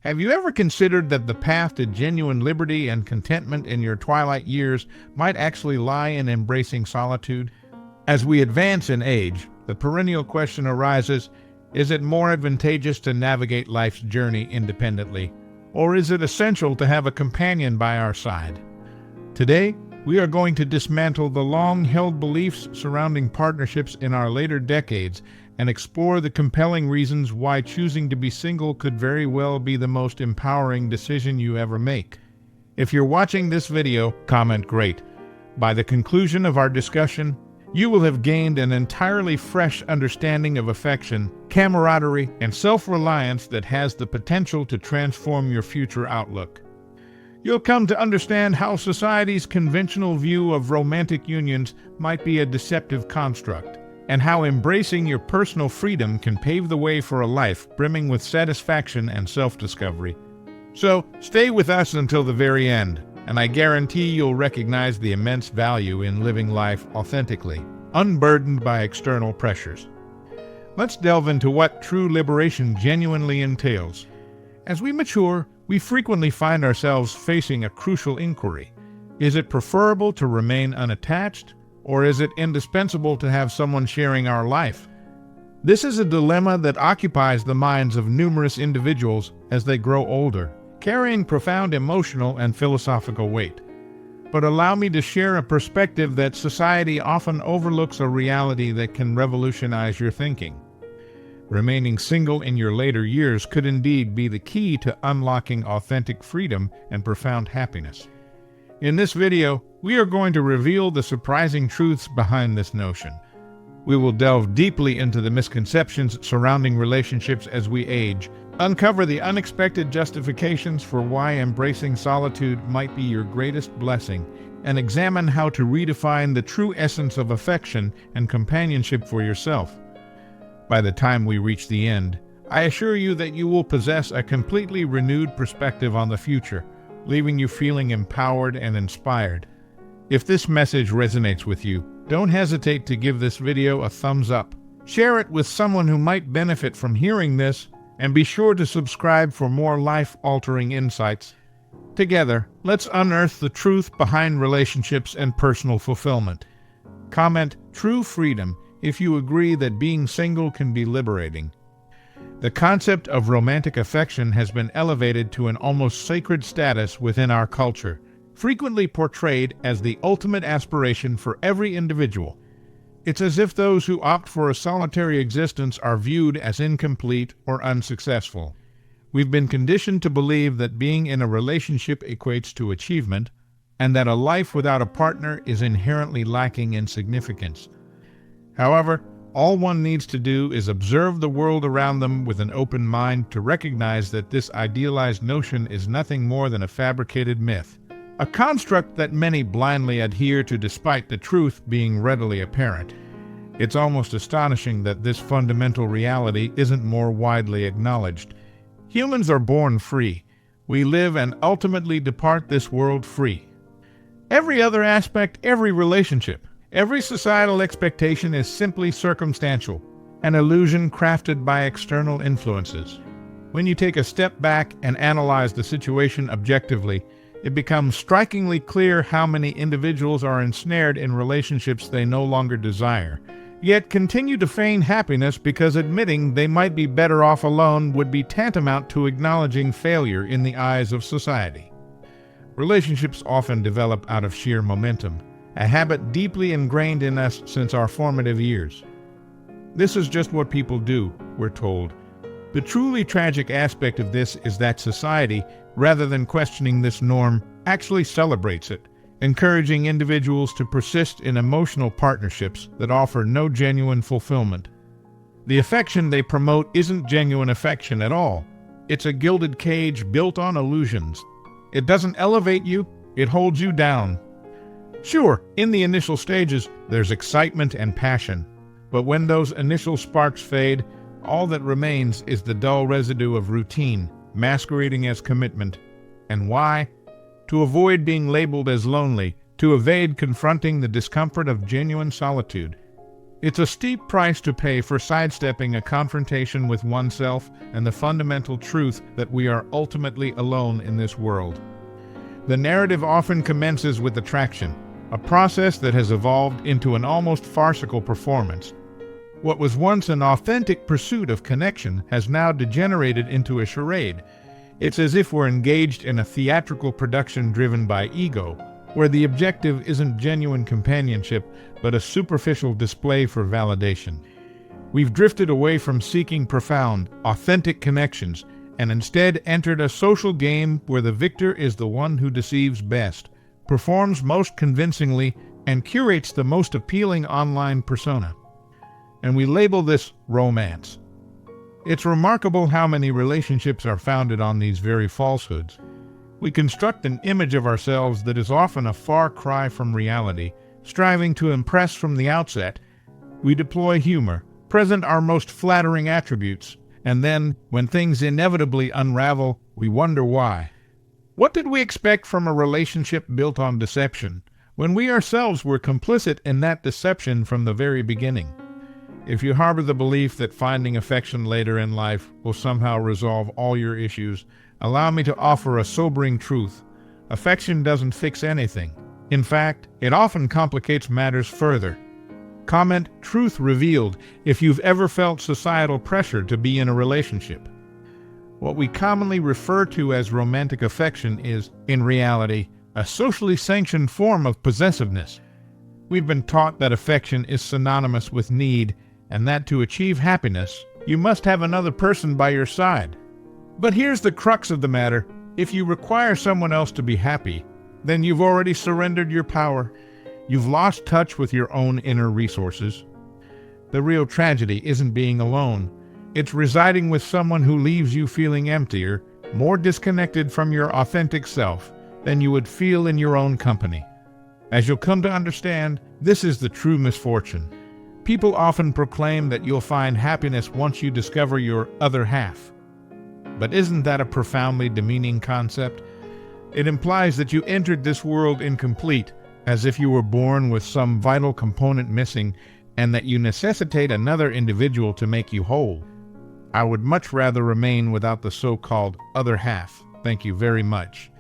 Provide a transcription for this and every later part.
Have you ever considered that the path to genuine liberty and contentment in your twilight years might actually lie in embracing solitude? As we advance in age, the perennial question arises, is it more advantageous to navigate life's journey independently, or is it essential to have a companion by our side? Today, we are going to dismantle the long-held beliefs surrounding partnerships in our later decades and explore the compelling reasons why choosing to be single could very well be the most empowering decision you ever make. If you're watching this video, comment "Great." By the conclusion of our discussion, you will have gained an entirely fresh understanding of affection, camaraderie, and self-reliance that has the potential to transform your future outlook. You'll come to understand how society's conventional view of romantic unions might be a deceptive construct, and how embracing your personal freedom can pave the way for a life brimming with satisfaction and self-discovery. So, stay with us until the very end, and I guarantee you'll recognize the immense value in living life authentically, unburdened by external pressures. Let's delve into what true liberation genuinely entails. As we mature, we frequently find ourselves facing a crucial inquiry. Is it preferable to remain unattached, or is it indispensable to have someone sharing our life? This is a dilemma that occupies the minds of numerous individuals as they grow older, carrying profound emotional and philosophical weight. But allow me to share a perspective that society often overlooks, a reality that can revolutionize your thinking. Remaining single in your later years could indeed be the key to unlocking authentic freedom and profound happiness. In this video, we are going to reveal the surprising truths behind this notion. We will delve deeply into the misconceptions surrounding relationships as we age, uncover the unexpected justifications for why embracing solitude might be your greatest blessing, and examine how to redefine the true essence of affection and companionship for yourself. By the time we reach the end, I assure you that you will possess a completely renewed perspective on the future, leaving you feeling empowered and inspired. If this message resonates with you, don't hesitate to give this video a thumbs up. Share it with someone who might benefit from hearing this, and be sure to subscribe for more life-altering insights. Together, let's unearth the truth behind relationships and personal fulfillment. Comment "True freedom" if you agree that being single can be liberating. The concept of romantic affection has been elevated to an almost sacred status within our culture, frequently portrayed as the ultimate aspiration for every individual. It's as if those who opt for a solitary existence are viewed as incomplete or unsuccessful. We've been conditioned to believe that being in a relationship equates to achievement, and that a life without a partner is inherently lacking in significance. However, all one needs to do is observe the world around them with an open mind to recognize that this idealized notion is nothing more than a fabricated myth, a construct that many blindly adhere to despite the truth being readily apparent. It's almost astonishing that this fundamental reality isn't more widely acknowledged. Humans are born free. We live and ultimately depart this world free. Every other aspect, every relationship, every societal expectation is simply circumstantial, an illusion crafted by external influences. When you take a step back and analyze the situation objectively, it becomes strikingly clear how many individuals are ensnared in relationships they no longer desire, yet continue to feign happiness because admitting they might be better off alone would be tantamount to acknowledging failure in the eyes of society. Relationships often develop out of sheer momentum, a habit deeply ingrained in us since our formative years. This is just what people do, we're told. The truly tragic aspect of this is that society, rather than questioning this norm, actually celebrates it, encouraging individuals to persist in emotional partnerships that offer no genuine fulfillment. The affection they promote isn't genuine affection at all. It's a gilded cage built on illusions. It doesn't elevate you, it holds you down. Sure, in the initial stages, there's excitement and passion, but when those initial sparks fade, all that remains is the dull residue of routine, masquerading as commitment. And why? To avoid being labeled as lonely, to evade confronting the discomfort of genuine solitude. It's a steep price to pay for sidestepping a confrontation with oneself and the fundamental truth that we are ultimately alone in this world. The narrative often commences with attraction, a process that has evolved into an almost farcical performance. What was once an authentic pursuit of connection has now degenerated into a charade. It's as if we're engaged in a theatrical production driven by ego, where the objective isn't genuine companionship, but a superficial display for validation. We've drifted away from seeking profound, authentic connections, and instead entered a social game where the victor is the one who deceives best, performs most convincingly, and curates the most appealing online persona. And we label this romance. It's remarkable how many relationships are founded on these very falsehoods. We construct an image of ourselves that is often a far cry from reality, striving to impress from the outset. We deploy humor, present our most flattering attributes, and then, when things inevitably unravel, we wonder why. What did we expect from a relationship built on deception, when we ourselves were complicit in that deception from the very beginning? If you harbor the belief that finding affection later in life will somehow resolve all your issues, allow me to offer a sobering truth. Affection doesn't fix anything. In fact, it often complicates matters further. Comment "Truth Revealed" if you've ever felt societal pressure to be in a relationship. What we commonly refer to as romantic affection is, in reality, a socially sanctioned form of possessiveness. We've been taught that affection is synonymous with need, and that to achieve happiness, you must have another person by your side. But here's the crux of the matter. If you require someone else to be happy, then you've already surrendered your power. You've lost touch with your own inner resources. The real tragedy isn't being alone. It's residing with someone who leaves you feeling emptier, more disconnected from your authentic self than you would feel in your own company. As you'll come to understand, this is the true misfortune. People often proclaim that you'll find happiness once you discover your other half. But isn't that a profoundly demeaning concept? It implies that you entered this world incomplete, as if you were born with some vital component missing, and that you necessitate another individual to make you whole. I would much rather remain without the so-called other half. Thank you very much.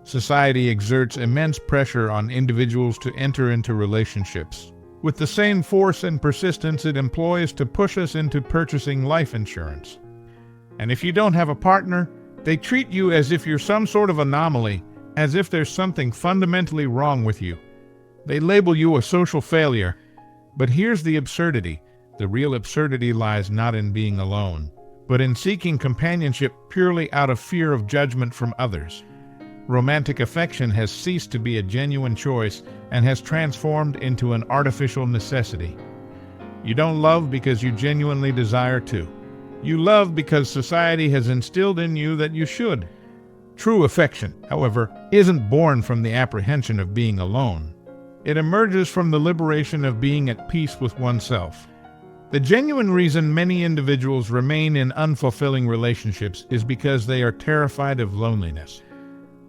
Society exerts immense pressure on individuals to enter into relationships, with the same force and persistence it employs to push us into purchasing life insurance. And if you don't have a partner, they treat you as if you're some sort of anomaly, as if there's something fundamentally wrong with you. They label you a social failure. But here's the absurdity. The real absurdity lies not in being alone, but in seeking companionship purely out of fear of judgment from others. Romantic affection has ceased to be a genuine choice and has transformed into an artificial necessity. You don't love because you genuinely desire to. You love because society has instilled in you that you should. True affection, however, isn't born from the apprehension of being alone. It emerges from the liberation of being at peace with oneself. The genuine reason many individuals remain in unfulfilling relationships is because they are terrified of loneliness.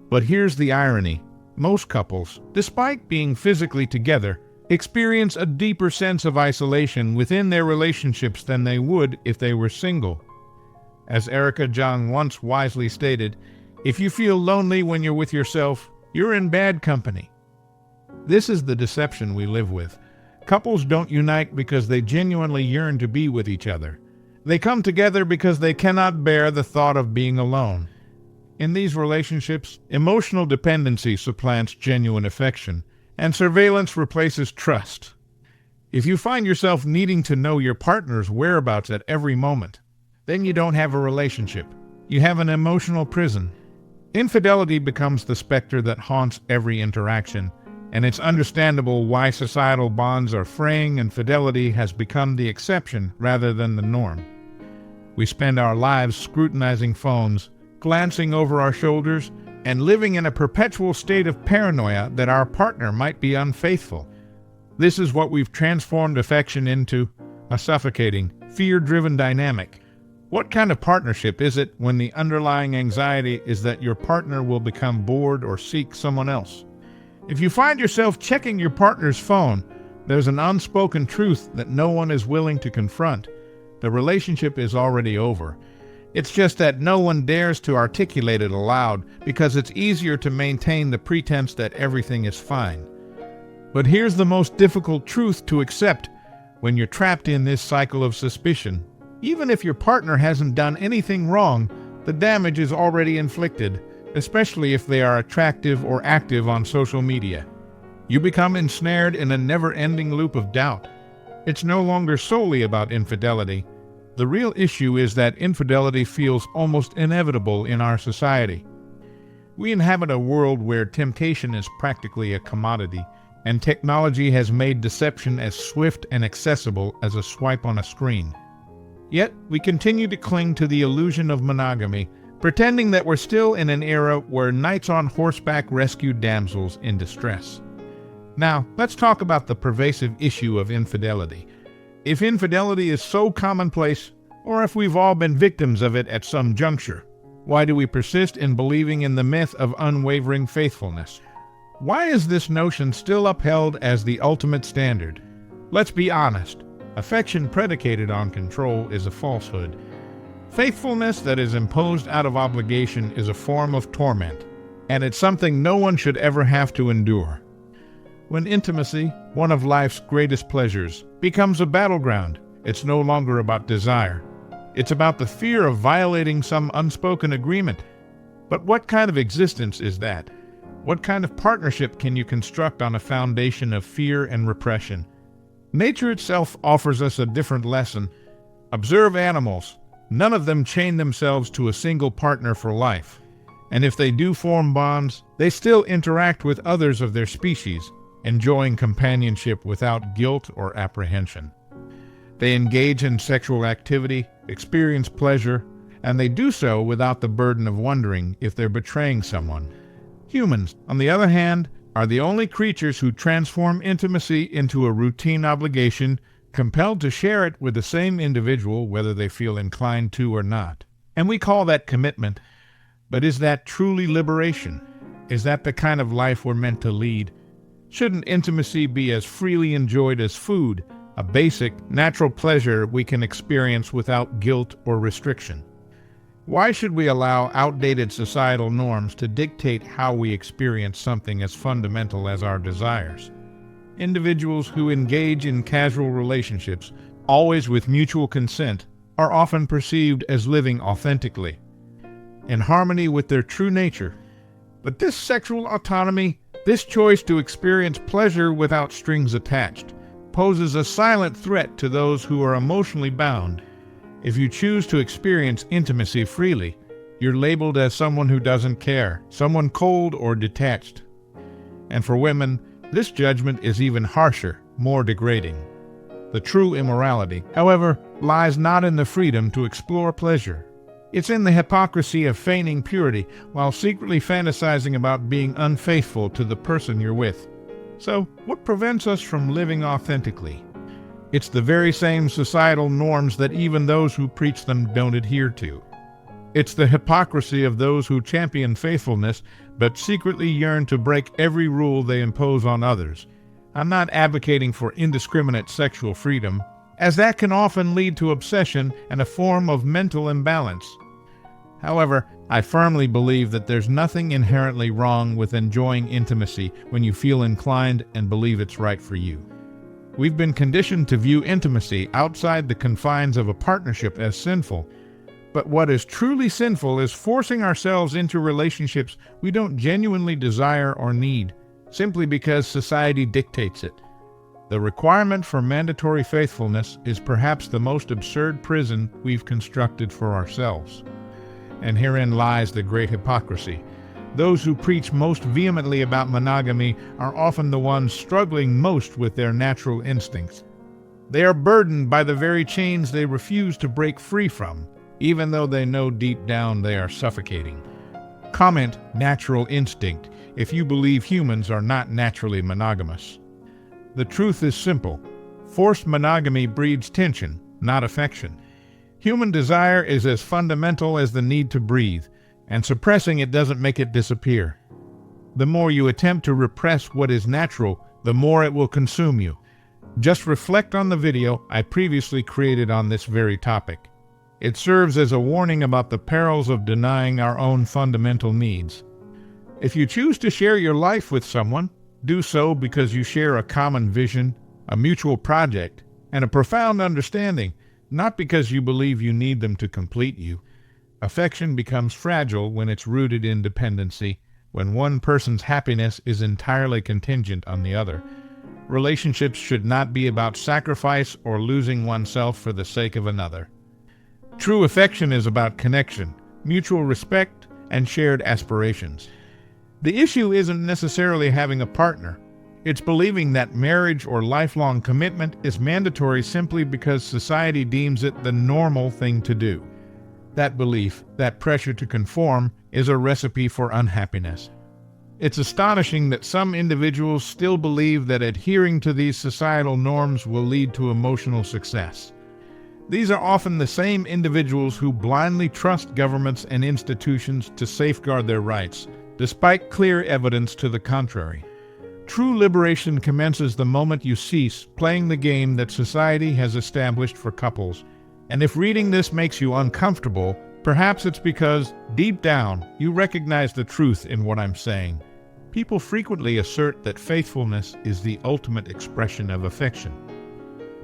But here's the irony. Most couples, despite being physically together, experience a deeper sense of isolation within their relationships than they would if they were single. As Erica Jong once wisely stated, if you feel lonely when you're with yourself, you're in bad company. This is the deception we live with. Couples don't unite because they genuinely yearn to be with each other. They come together because they cannot bear the thought of being alone. In these relationships, emotional dependency supplants genuine affection, and surveillance replaces trust. If you find yourself needing to know your partner's whereabouts at every moment, then you don't have a relationship. You have an emotional prison. Infidelity becomes the specter that haunts every interaction, and it's understandable why societal bonds are fraying and fidelity has become the exception rather than the norm. We spend our lives scrutinizing phones, glancing over our shoulders, and living in a perpetual state of paranoia that our partner might be unfaithful. This is what we've transformed affection into, a suffocating, fear-driven dynamic. What kind of partnership is it when the underlying anxiety is that your partner will become bored or seek someone else? If you find yourself checking your partner's phone, There's an unspoken truth that no one is willing to confront. The relationship is already over. It's just that no one dares to articulate it aloud because it's easier to maintain the pretense that everything is fine. But here's the most difficult truth to accept when you're trapped in this cycle of suspicion. Even if your partner hasn't done anything wrong, the damage is already inflicted, especially if they are attractive or active on social media. You become ensnared in a never-ending loop of doubt. It's no longer solely about infidelity. The real issue is that infidelity feels almost inevitable in our society. We inhabit a world where temptation is practically a commodity, and technology has made deception as swift and accessible as a swipe on a screen. Yet, we continue to cling to the illusion of monogamy, pretending that we're still in an era where knights on horseback rescued damsels in distress. Now, let's talk about the pervasive issue of infidelity. If infidelity is so commonplace, or if we've all been victims of it at some juncture, why do we persist in believing in the myth of unwavering faithfulness? Why is this notion still upheld as the ultimate standard? Let's be honest. Affection predicated on control is a falsehood. Faithfulness that is imposed out of obligation is a form of torment, and it's something no one should ever have to endure. When intimacy, one of life's greatest pleasures, becomes a battleground, it's no longer about desire. It's about the fear of violating some unspoken agreement. But what kind of existence is that? What kind of partnership can you construct on a foundation of fear and repression? Nature itself offers us a different lesson. Observe animals. None of them chain themselves to a single partner for life. And if they do form bonds, they still interact with others of their species, enjoying companionship without guilt or apprehension. They engage in sexual activity, experience pleasure, and they do so without the burden of wondering if they're betraying someone. Humans, on the other hand, are the only creatures who transform intimacy into a routine obligation, compelled to share it with the same individual whether they feel inclined to or not. And we call that commitment. But is that truly liberation? Is that the kind of life we're meant to lead? Shouldn't intimacy be as freely enjoyed as food, a basic, natural pleasure we can experience without guilt or restriction? Why should we allow outdated societal norms to dictate how we experience something as fundamental as our desires? Individuals who engage in casual relationships, always with mutual consent, are often perceived as living authentically, in harmony with their true nature. But this sexual autonomy, this choice to experience pleasure without strings attached, poses a silent threat to those who are emotionally bound. If you choose to experience intimacy freely, you're labeled as someone who doesn't care, someone cold or detached. And for women, this judgment is even harsher, more degrading. The true immorality, however, lies not in the freedom to explore pleasure. It's in the hypocrisy of feigning purity while secretly fantasizing about being unfaithful to the person you're with. So, what prevents us from living authentically? It's the very same societal norms that even those who preach them don't adhere to. It's the hypocrisy of those who champion faithfulness but secretly yearn to break every rule they impose on others. I'm not advocating for indiscriminate sexual freedom, as that can often lead to obsession and a form of mental imbalance. However, I firmly believe that there's nothing inherently wrong with enjoying intimacy when you feel inclined and believe it's right for you. We've been conditioned to view intimacy outside the confines of a partnership as sinful. But what is truly sinful is forcing ourselves into relationships we don't genuinely desire or need, simply because society dictates it. The requirement for mandatory faithfulness is perhaps the most absurd prison we've constructed for ourselves. And herein lies the great hypocrisy. Those who preach most vehemently about monogamy are often the ones struggling most with their natural instincts. They are burdened by the very chains they refuse to break free from, even though they know deep down they are suffocating. Comment natural instinct if you believe humans are not naturally monogamous. The truth is simple. Forced monogamy breeds tension, not affection. Human desire is as fundamental as the need to breathe, and suppressing it doesn't make it disappear. The more you attempt to repress what is natural, the more it will consume you. Just reflect on the video I previously created on this very topic. It serves as a warning about the perils of denying our own fundamental needs. If you choose to share your life with someone, do so because you share a common vision, a mutual project, and a profound understanding, not because you believe you need them to complete you. Affection becomes fragile when it's rooted in dependency, when one person's happiness is entirely contingent on the other. Relationships should not be about sacrifice or losing oneself for the sake of another. True affection is about connection, mutual respect, and shared aspirations. The issue isn't necessarily having a partner. It's believing that marriage or lifelong commitment is mandatory simply because society deems it the normal thing to do. That belief, that pressure to conform, is a recipe for unhappiness. It's astonishing that some individuals still believe that adhering to these societal norms will lead to emotional success. These are often the same individuals who blindly trust governments and institutions to safeguard their rights, despite clear evidence to the contrary. True liberation commences the moment you cease playing the game that society has established for couples. And if reading this makes you uncomfortable, perhaps it's because, deep down, you recognize the truth in what I'm saying. People frequently assert that faithfulness is the ultimate expression of affection.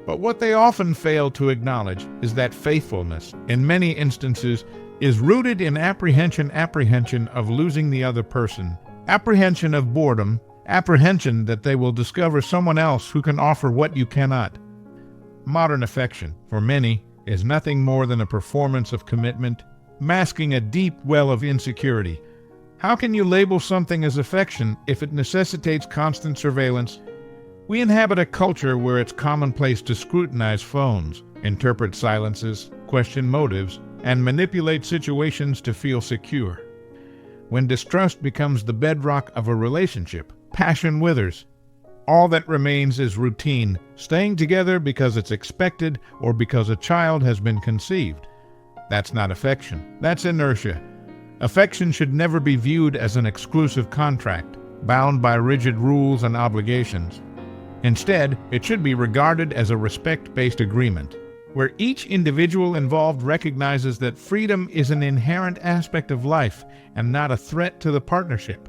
But what they often fail to acknowledge is that faithfulness, in many instances, is rooted in apprehension of losing the other person, apprehension of boredom, apprehension that they will discover someone else who can offer what you cannot. Modern affection, for many, is nothing more than a performance of commitment, masking a deep well of insecurity. How can you label something as affection if it necessitates constant surveillance? We inhabit a culture where it's commonplace to scrutinize phones, interpret silences, question motives, and manipulate situations to feel secure. When distrust becomes the bedrock of a relationship, passion withers. All that remains is routine, staying together because it's expected or because a child has been conceived. That's not affection. That's inertia. Affection should never be viewed as an exclusive contract, bound by rigid rules and obligations. Instead, it should be regarded as a respect-based agreement, where each individual involved recognizes that freedom is an inherent aspect of life and not a threat to the partnership.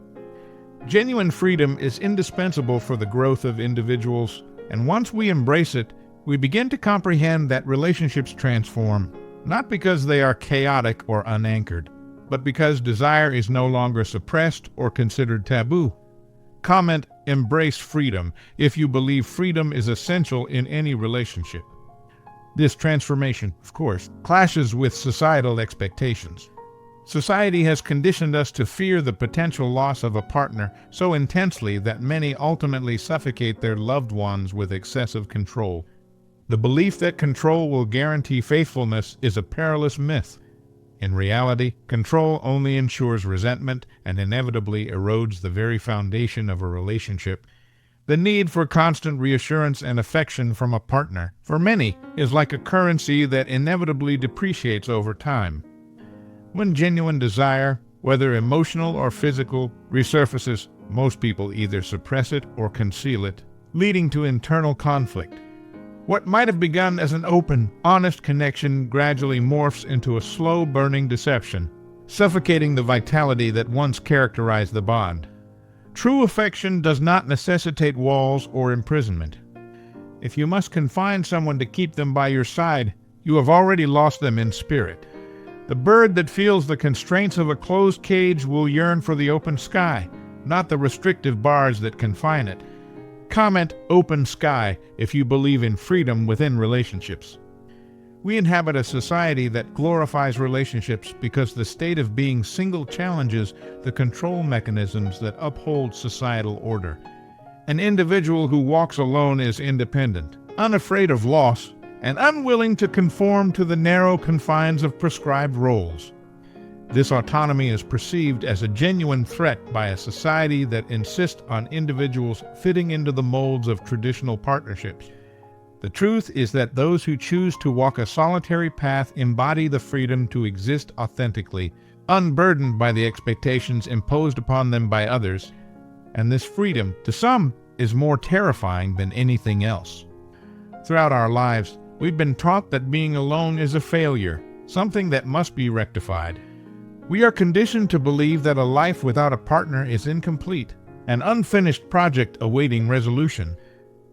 Genuine freedom is indispensable for the growth of individuals, and once we embrace it, we begin to comprehend that relationships transform, not because they are chaotic or unanchored, but because desire is no longer suppressed or considered taboo. Comment, "Embrace freedom," if you believe freedom is essential in any relationship. This transformation, of course, clashes with societal expectations. Society has conditioned us to fear the potential loss of a partner so intensely that many ultimately suffocate their loved ones with excessive control. The belief that control will guarantee faithfulness is a perilous myth. In reality, control only ensures resentment and inevitably erodes the very foundation of a relationship. The need for constant reassurance and affection from a partner, for many, is like a currency that inevitably depreciates over time. When genuine desire, whether emotional or physical, resurfaces, most people either suppress it or conceal it, leading to internal conflict. What might have begun as an open, honest connection gradually morphs into a slow-burning deception, suffocating the vitality that once characterized the bond. True affection does not necessitate walls or imprisonment. If you must confine someone to keep them by your side, you have already lost them in spirit. The bird that feels the constraints of a closed cage will yearn for the open sky, not the restrictive bars that confine it. Comment, "Open sky," if you believe in freedom within relationships. We inhabit a society that glorifies relationships because the state of being single challenges the control mechanisms that uphold societal order. An individual who walks alone is independent, unafraid of loss, and unwilling to conform to the narrow confines of prescribed roles. This autonomy is perceived as a genuine threat by a society that insists on individuals fitting into the molds of traditional partnerships. The truth is that those who choose to walk a solitary path embody the freedom to exist authentically, unburdened by the expectations imposed upon them by others, and this freedom, to some, is more terrifying than anything else. Throughout our lives, we've been taught that being alone is a failure, something that must be rectified. We are conditioned to believe that a life without a partner is incomplete, an unfinished project awaiting resolution.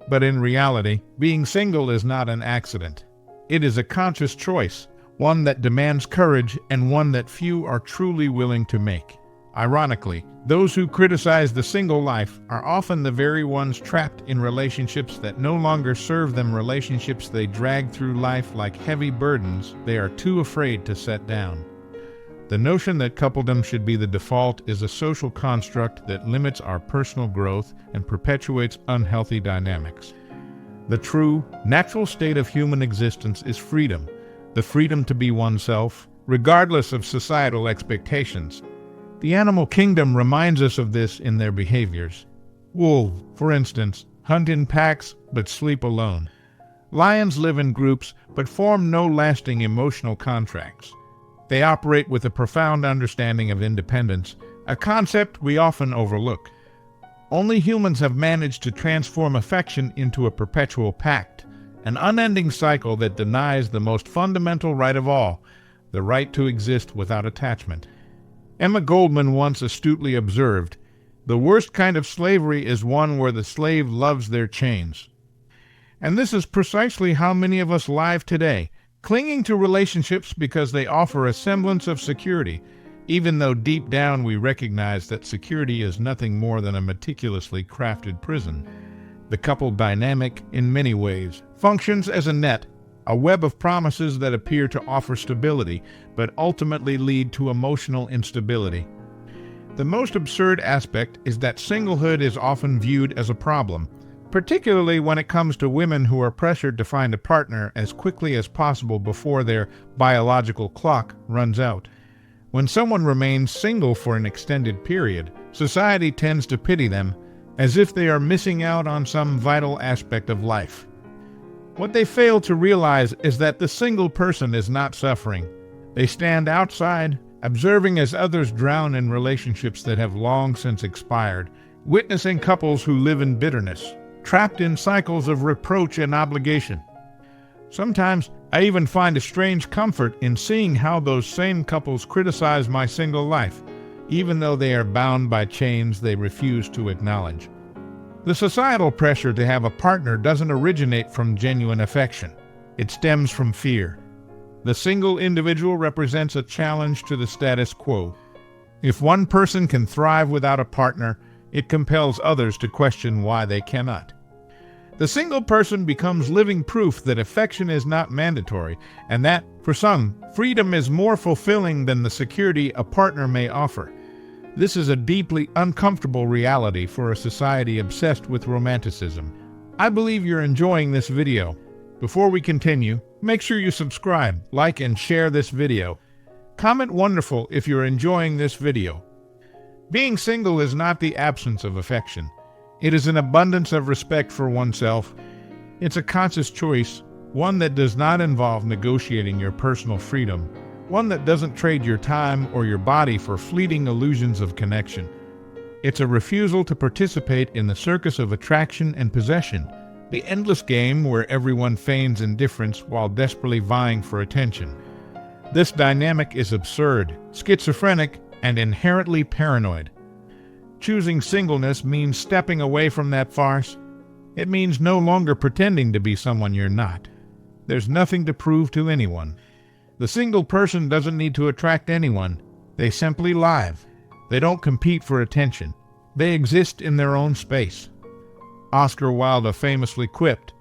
But in reality, being single is not an accident. It is a conscious choice, one that demands courage and one that few are truly willing to make. Ironically, those who criticize the single life are often the very ones trapped in relationships that no longer serve them, relationships they drag through life like heavy burdens they are too afraid to set down. The notion that coupledom should be the default is a social construct that limits our personal growth and perpetuates unhealthy dynamics. The true, natural state of human existence is freedom, the freedom to be oneself, regardless of societal expectations. The animal kingdom reminds us of this in their behaviors. Wolves, for instance, hunt in packs but sleep alone. Lions live in groups but form no lasting emotional contracts. They operate with a profound understanding of independence, a concept we often overlook. Only humans have managed to transform affection into a perpetual pact, an unending cycle that denies the most fundamental right of all, the right to exist without attachment. Emma Goldman once astutely observed, "The worst kind of slavery is one where the slave loves their chains." And this is precisely how many of us live today, clinging to relationships because they offer a semblance of security, even though deep down we recognize that security is nothing more than a meticulously crafted prison. The couple dynamic, in many ways, functions as a net, a web of promises that appear to offer stability, but ultimately lead to emotional instability. The most absurd aspect is that singlehood is often viewed as a problem, particularly when it comes to women who are pressured to find a partner as quickly as possible before their biological clock runs out. When someone remains single for an extended period, society tends to pity them, as if they are missing out on some vital aspect of life. What they fail to realize is that the single person is not suffering. They stand outside, observing as others drown in relationships that have long since expired, witnessing couples who live in bitterness, trapped in cycles of reproach and obligation. Sometimes I even find a strange comfort in seeing how those same couples criticize my single life, even though they are bound by chains they refuse to acknowledge. The societal pressure to have a partner doesn't originate from genuine affection. It stems from fear. The single individual represents a challenge to the status quo. If one person can thrive without a partner, it compels others to question why they cannot. The single person becomes living proof that affection is not mandatory, and that, for some, freedom is more fulfilling than the security a partner may offer. This is a deeply uncomfortable reality for a society obsessed with romanticism. I believe you're enjoying this video. Before we continue, make sure you subscribe, like, and share this video. Comment "wonderful" if you're enjoying this video. Being single is not the absence of affection. It is an abundance of respect for oneself. It's a conscious choice, one that does not involve negotiating your personal freedom, one that doesn't trade your time or your body for fleeting illusions of connection. It's a refusal to participate in the circus of attraction and possession, the endless game where everyone feigns indifference while desperately vying for attention. This dynamic is absurd, schizophrenic, and inherently paranoid. Choosing singleness means stepping away from that farce. It means no longer pretending to be someone you're not. There's nothing to prove to anyone. The single person doesn't need to attract anyone. They simply live. They don't compete for attention. They exist in their own space. Oscar Wilde famously quipped,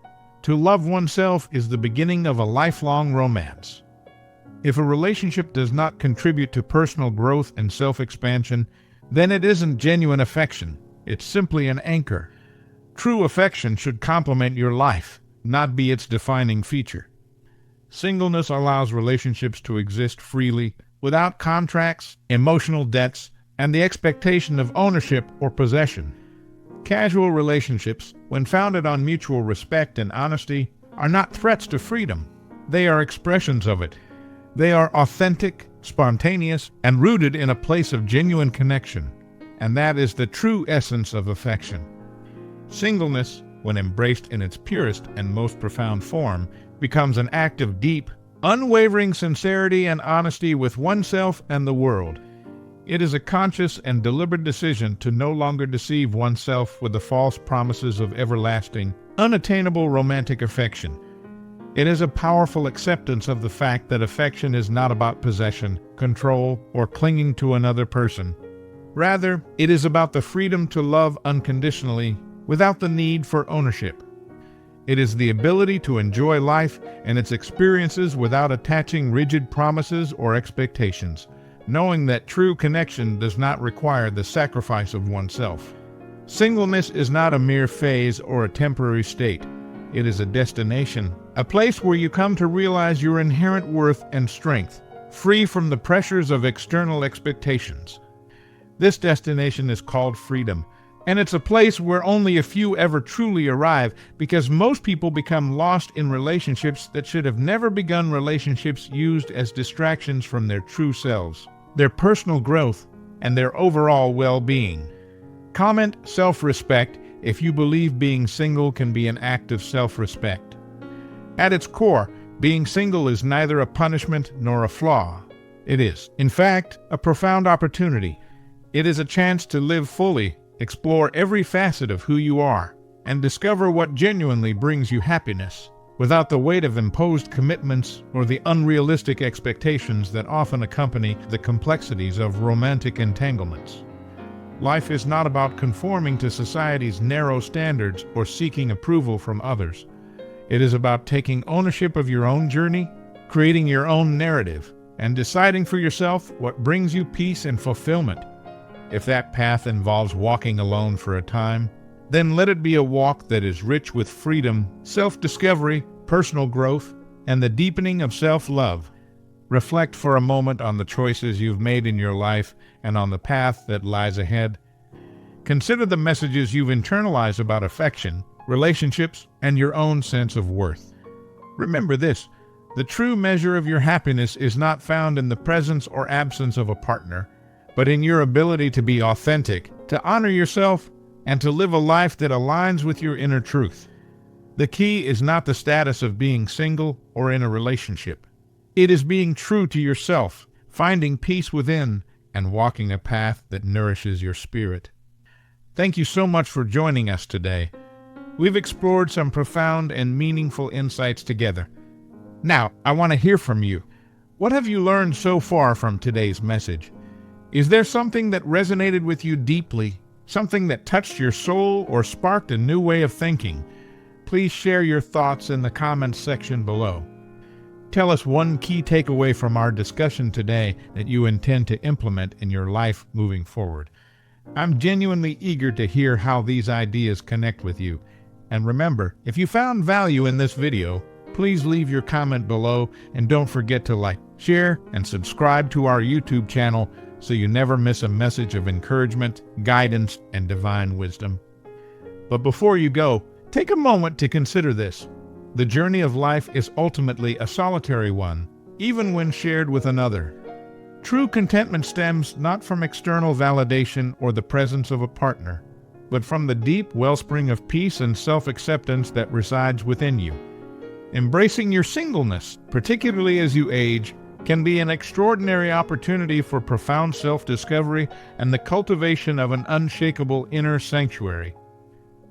"To love oneself is the beginning of a lifelong romance." If a relationship does not contribute to personal growth and self-expansion, then it isn't genuine affection. It's simply an anchor. True affection should complement your life, not be its defining feature. Singleness allows relationships to exist freely, without contracts, emotional debts, and the expectation of ownership or possession. Casual relationships, when founded on mutual respect and honesty, are not threats to freedom. They are expressions of it. They are authentic, spontaneous, and rooted in a place of genuine connection. And that is the true essence of affection. Singleness, when embraced in its purest and most profound form, becomes an act of deep, unwavering sincerity and honesty with oneself and the world. It is a conscious and deliberate decision to no longer deceive oneself with the false promises of everlasting, unattainable romantic affection. It is a powerful acceptance of the fact that affection is not about possession, control, or clinging to another person. Rather, it is about the freedom to love unconditionally without the need for ownership. It is the ability to enjoy life and its experiences without attaching rigid promises or expectations, knowing that true connection does not require the sacrifice of oneself. Singleness is not a mere phase or a temporary state. It is a destination, a place where you come to realize your inherent worth and strength, free from the pressures of external expectations. This destination is called freedom, and it's a place where only a few ever truly arrive because most people become lost in relationships that should have never begun, relationships used as distractions from their true selves, their personal growth, and their overall well-being. Comment self-respect if you believe being single can be an act of self-respect. At its core, being single is neither a punishment nor a flaw. It is, in fact, a profound opportunity. It is a chance to live fully, explore every facet of who you are, and discover what genuinely brings you happiness, without the weight of imposed commitments or the unrealistic expectations that often accompany the complexities of romantic entanglements. Life is not about conforming to society's narrow standards or seeking approval from others. It is about taking ownership of your own journey, creating your own narrative, and deciding for yourself what brings you peace and fulfillment. If that path involves walking alone for a time, then let it be a walk that is rich with freedom, self-discovery, personal growth, and the deepening of self-love. Reflect for a moment on the choices you've made in your life and on the path that lies ahead. Consider the messages you've internalized about affection, relationships, and your own sense of worth. Remember this: the true measure of your happiness is not found in the presence or absence of a partner, but in your ability to be authentic, to honor yourself, and to live a life that aligns with your inner truth. The key is not the status of being single or in a relationship. It is being true to yourself, finding peace within, and walking a path that nourishes your spirit. Thank you so much for joining us today. We've explored some profound and meaningful insights together. Now, I want to hear from you. What have you learned so far from today's message? Is there something that resonated with you deeply, something that touched your soul or sparked a new way of thinking? Please share your thoughts in the comments section below. Tell us one key takeaway from our discussion today that you intend to implement in your life moving forward. I'm genuinely eager to hear how these ideas connect with you. And remember, if you found value in this video, please leave your comment below and don't forget to like, share, and subscribe to our YouTube channel so you never miss a message of encouragement, guidance, and divine wisdom. But before you go, take a moment to consider this. The journey of life is ultimately a solitary one, even when shared with another. True contentment stems not from external validation or the presence of a partner, but from the deep wellspring of peace and self-acceptance that resides within you. Embracing your singleness, particularly as you age, can be an extraordinary opportunity for profound self-discovery and the cultivation of an unshakable inner sanctuary.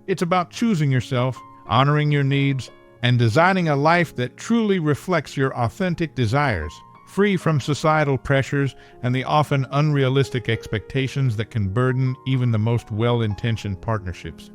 It's about choosing yourself, honoring your needs, and designing a life that truly reflects your authentic desires, free from societal pressures and the often unrealistic expectations that can burden even the most well-intentioned partnerships.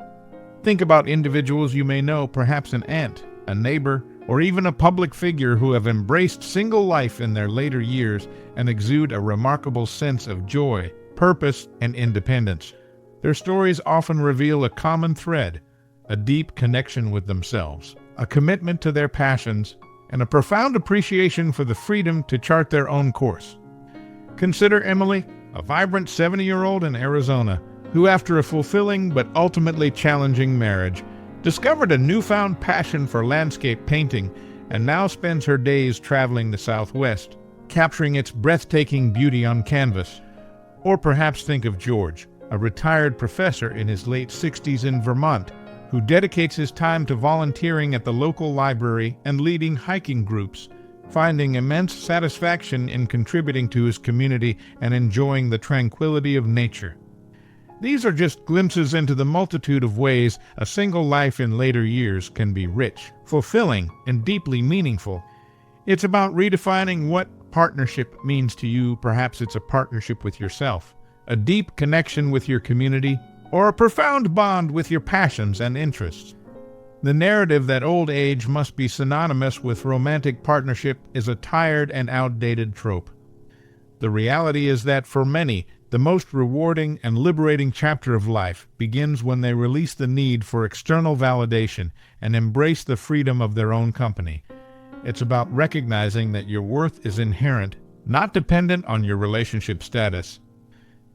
Think about individuals you may know, perhaps an aunt, a neighbor, or even a public figure who have embraced single life in their later years and exude a remarkable sense of joy, purpose, and independence. Their stories often reveal a common thread, a deep connection with themselves, a commitment to their passions, and a profound appreciation for the freedom to chart their own course. Consider Emily, a vibrant 70-year-old in Arizona, who after a fulfilling but ultimately challenging marriage, discovered a newfound passion for landscape painting and now spends her days traveling the Southwest, capturing its breathtaking beauty on canvas. Or perhaps think of George, a retired professor in his late 60s in Vermont, who dedicates his time to volunteering at the local library and leading hiking groups, finding immense satisfaction in contributing to his community and enjoying the tranquility of nature. These are just glimpses into the multitude of ways a single life in later years can be rich, fulfilling, and deeply meaningful. It's about redefining what partnership means to you. Perhaps it's a partnership with yourself, a deep connection with your community, or a profound bond with your passions and interests. The narrative that old age must be synonymous with romantic partnership is a tired and outdated trope. The reality is that for many, the most rewarding and liberating chapter of life begins when they release the need for external validation and embrace the freedom of their own company. It's about recognizing that your worth is inherent, not dependent on your relationship status.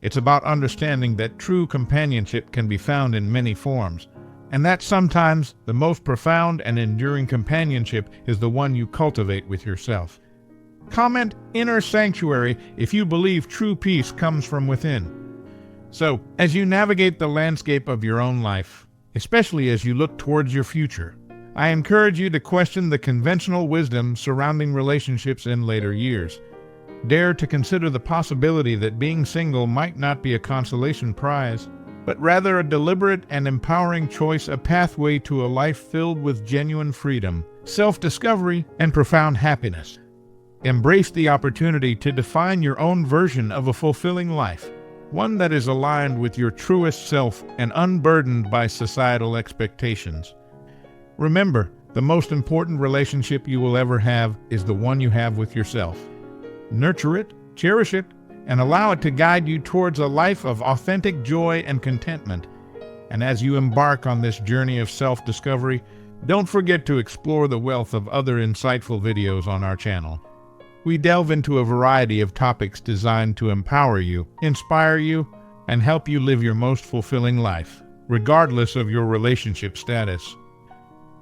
It's about understanding that true companionship can be found in many forms, and that sometimes the most profound and enduring companionship is the one you cultivate with yourself. Comment "inner sanctuary" if you believe true peace comes from within. So, as you navigate the landscape of your own life, especially as you look towards your future, I encourage you to question the conventional wisdom surrounding relationships in later years. Dare to consider the possibility that being single might not be a consolation prize, but rather a deliberate and empowering choice, a pathway to a life filled with genuine freedom, self-discovery, and profound happiness. Embrace the opportunity to define your own version of a fulfilling life, one that is aligned with your truest self and unburdened by societal expectations. Remember, the most important relationship you will ever have is the one you have with yourself. Nurture it, cherish it, and allow it to guide you towards a life of authentic joy and contentment. And as you embark on this journey of self-discovery, don't forget to explore the wealth of other insightful videos on our channel. We delve into a variety of topics designed to empower you, inspire you, and help you live your most fulfilling life, regardless of your relationship status.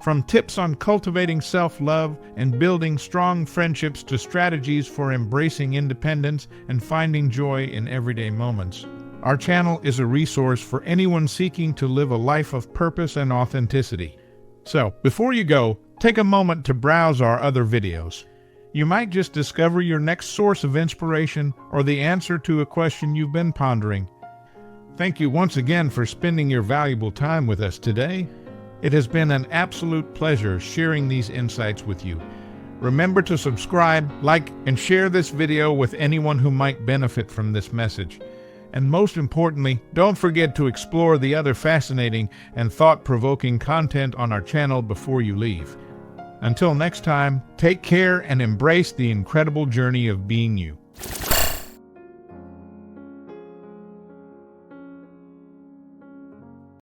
From tips on cultivating self-love and building strong friendships to strategies for embracing independence and finding joy in everyday moments, our channel is a resource for anyone seeking to live a life of purpose and authenticity. So, before you go, take a moment to browse our other videos. You might just discover your next source of inspiration or the answer to a question you've been pondering. Thank you once again for spending your valuable time with us today. It has been an absolute pleasure sharing these insights with you. Remember to subscribe, like, and share this video with anyone who might benefit from this message. And most importantly, don't forget to explore the other fascinating and thought-provoking content on our channel before you leave. Until next time, take care and embrace the incredible journey of being you.